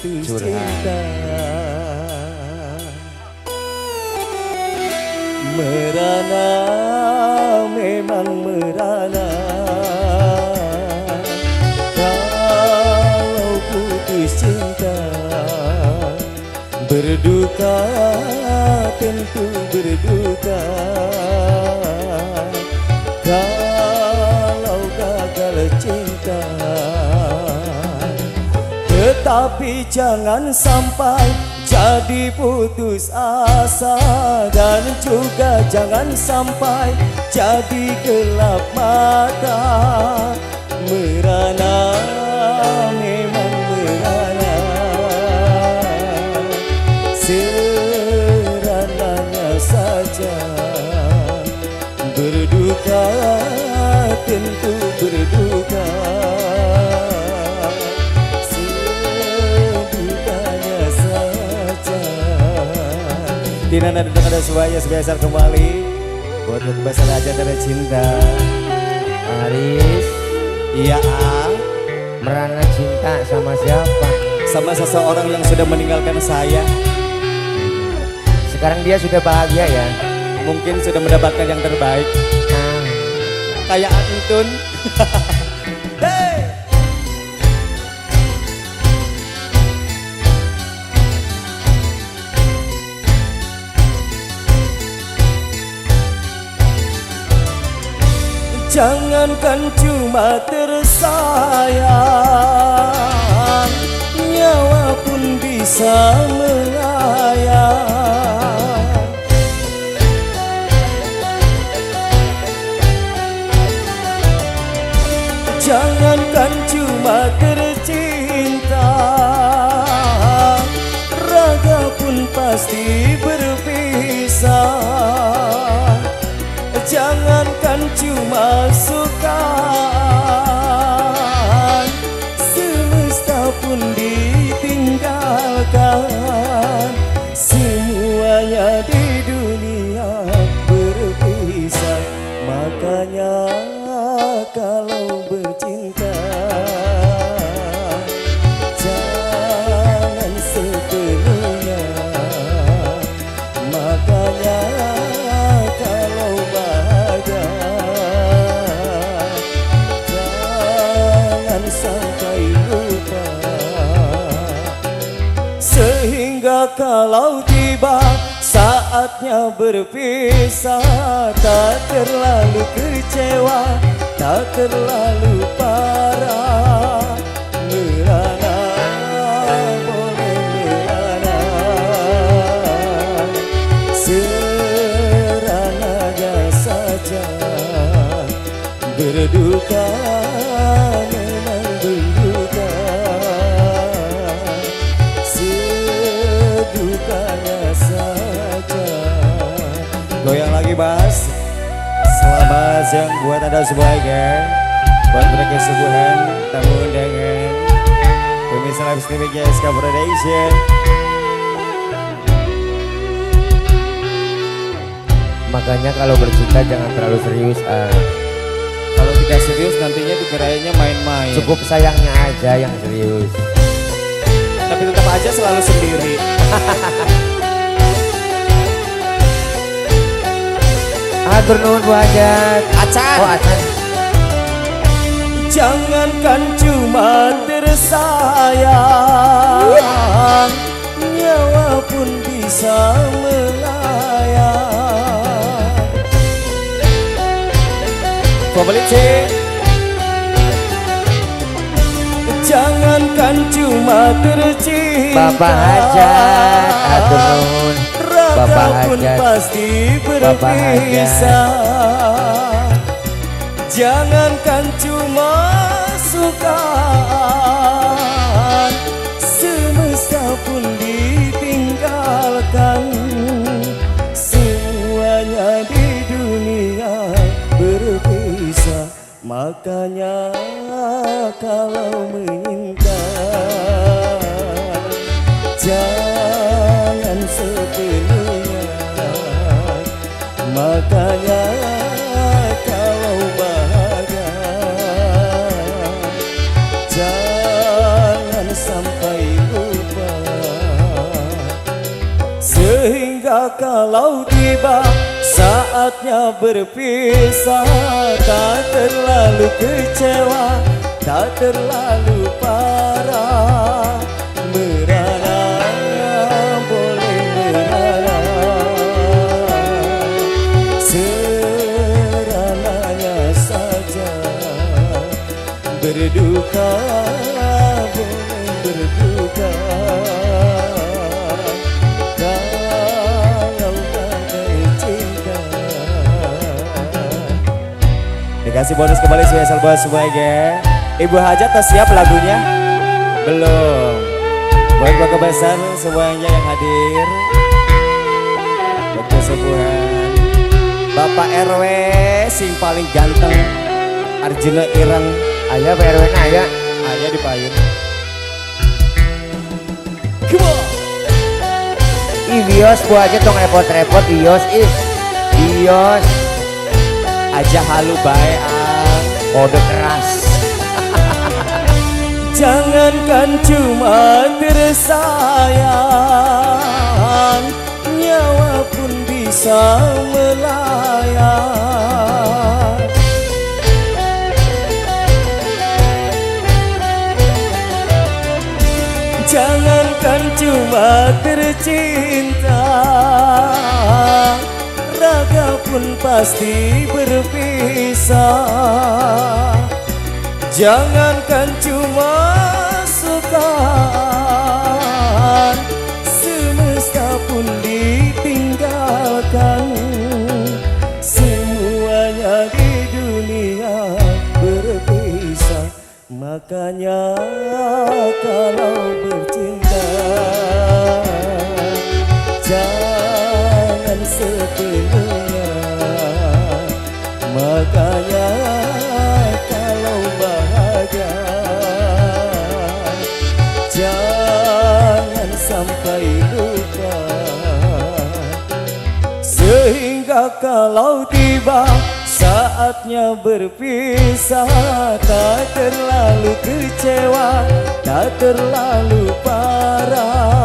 putus cinta. Merana, memang merana. Kalau putus cinta, berduka, tentu berduka. Kalau gagal cinta, tetapi jangan sampai jadi putus asa, dan juga jangan sampai jadi gelap mata. Merana, memang merana. Serananya saja, berduka, tentu berduka. Sedukanya saja. Tina dan ada semuanya sebesar kembali buat kebesaran aja tanda cinta. Aris, Iya, merana cinta sama siapa? sama seseorang yang sudah meninggalkan saya. Sekarang dia sudah bahagia ya? Mungkin sudah mendapatkan yang terbaik. Nah, Kayak Antun. Hey! Jangankan cuma tersayang, nyawa pun bisa melayang. Jangankan cuma tercinta, raga pun pasti berpisah. Jangankan cuma suka, semesta pun ditinggalkan. Semuanya di dunia berpisah. Makanya kalau bercinta, jangan sepenuhnya. Makanya kalau bahagia, jangan sampai lupa. Sehingga kalau tiba saatnya berpisah, tak terlalu kecewa, tak terlalu parah. Merana, boleh merana. Serananya saja, berduka, memang berduka. Sedukanya saja. Goyang lagi Mas. Selamat siang buat Anda semua ya. Buat mereka kesubuhan tamu undangan pemirsa live streamingnya SK Production. makanya kalau bercinta jangan terlalu serius. Kalau tidak serius nantinya dikiranya main-main. Cukup sayangnya aja yang serius. Tapi tetap aja selalu sendiri. Atur nuhun Bu Hajat. Acan. Oh Acan. Jangankan cuma tersayang, nyawa pun bisa melayang. Pembeli. Jangankan cuma tercinta, Bapak Hajat, atur nuhun. Bapak raga pun Hajat. pasti Bapak berpisah. Jangankan cuma suka, semesta pun ditinggalkan. Semuanya di dunia berpisah. Makanya kalau mengingat, jangan sepenuhnya. Makanya kalau bahagia, jangan sampai lupa. Sehingga kalau tiba saatnya berpisah, tak terlalu kecewa, tak terlalu parah. Merana, boleh merana, serananya saja. Berduka, boleh berduka, kalau bagai cinta. Dikasih bonus kembali spesial buat semuanya. Ibu Hajat tak siap lagunya? Belum. Buat keluarga besar semuanya yang hadir, buat kesepuhan Bapak RW sing paling ganteng Arjuna Ireng. Ayah PRW na ayah. Ayah di payun. Come on. Bios Bu aja tong repot-repot Bios Bios Aja halu bae ang. kode keras. Jangankan cuma tersayang, nyawa pun bisa melayang. Jangankan cuma tercinta, raga pun pasti berpisah. Jangankan cuma suka, semesta pun ditinggalkan. Semuanya di dunia berpisah. Makanya kalau bercinta, jangan sepenuhnya. Makanya kalau bahagia, jangan sampai lupa. Sehingga kalau tiba saatnya berpisah, tak terlalu kecewa, tak terlalu parah.